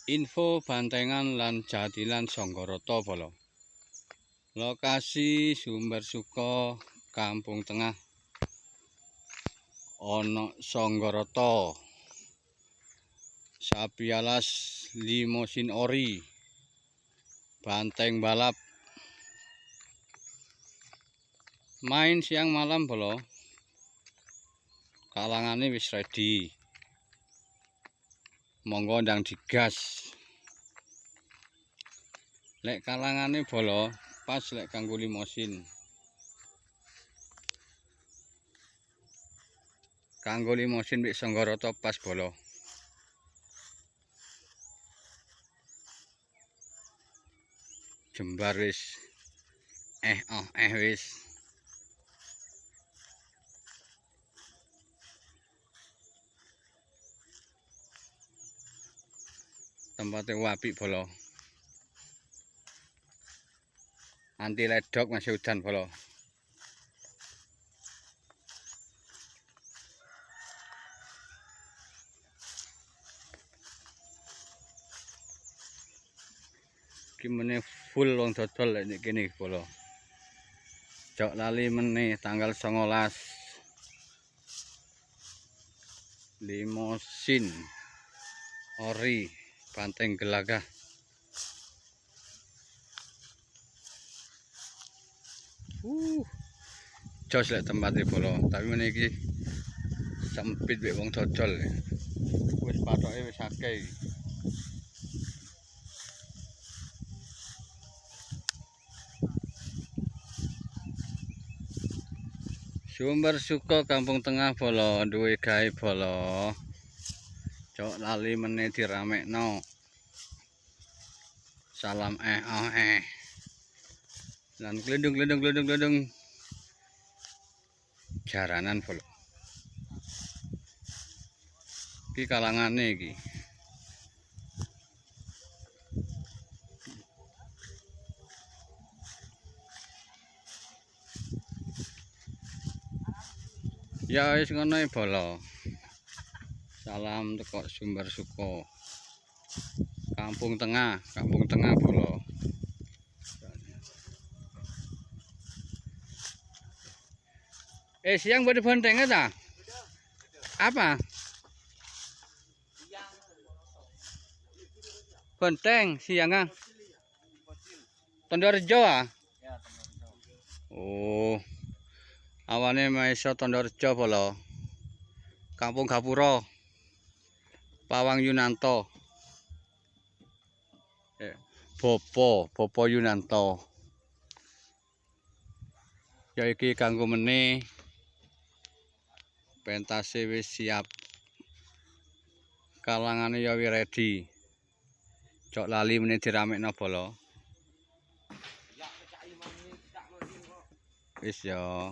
Info Bantengan lan Jatilan Songgorata Bala. Lokasi Sumber Suko Kampung Tengah ana Songgorata. Sapialas limosin ori. Banteng balap. Main siang malam Bala. Kalangane wis ready. Monggo ndang digas. Lek kalangane Bala pas lek kanggo limosin. Kanggo limosin wis Songgorata pas Bala. Jembar wis wis. Tempatnya apik Bala. Anti ledok masih hujan Bala. Iki meneh full wong dodol nek kene Bala. Jok lali meneh tanggal 19. Limosin ori Banteng Gelagah. Jos lek tempatnya Bala, tapi meneh iki sempit mek wong dodol. Wis patoke wis akeh iki. Sumber Suko Kampung Tengah Bala duwe gawe Bala. Jok lali meneh diramekno. Salam lan glendung jaranan Bala. Iki kalangane iki. Ya wis ngono e Bala. Salam teko Sumber Suko. Kampung Tengah Bala. Siang buat bontengnya ta? Apa? Bonteng siang ah. Tondorejo ah? Oh. Awane maisa Tondorejo Bala. Kampung Gapura. Pawang Yunanto. Bopo Yunanto. Ya iki kanggo meneh pentase wis siap. Kalangane ya wis ready. Jok lali meneh diramekno Bala. Wis ya.